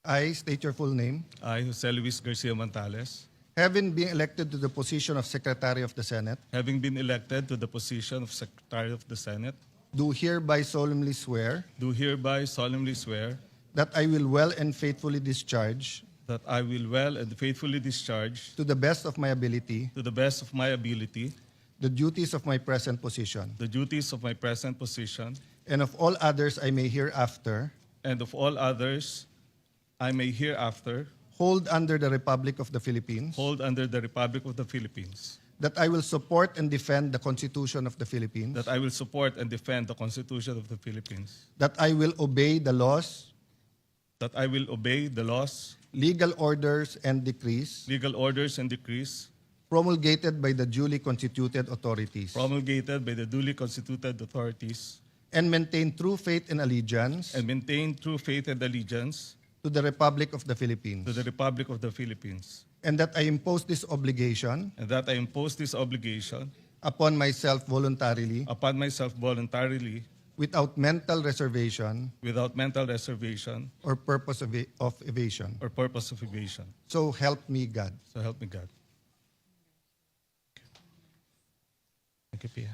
I state your full name. I, Jose Luis Garcia Montales, Having been elected to the position of Secretary of the Senate, having been elected to the position of Secretary of the Senate, do hereby solemnly swear do hereby solemnly swear that I will well and faithfully discharge, that I will well and faithfully discharge, to the best of my ability, to the best of my ability, the duties of my present position, the duties of my present position, and of all others I may hereafter and of all others I may hereafter hold under the Republic of the Philippines, hold under the Republic of the Philippines, that I will support and defend the Constitution of the Philippines, that I will support and defend the Constitution of the Philippines, that I will obey the laws, that I will obey the laws, legal orders, and decrees legal orders, and decrees promulgated by the duly constituted authorities, promulgated by the duly constituted authorities, and maintain true faith and allegiance and maintain true faith and allegiance to the Republic of the Philippines, to the Republic of the Philippines, and that I impose this obligation and that I impose this obligation upon myself voluntarily, upon myself voluntarily, without mental reservation without mental reservation or purpose of evasion. or purpose of evasion. So help me God. So help me God. Thank you, Pia.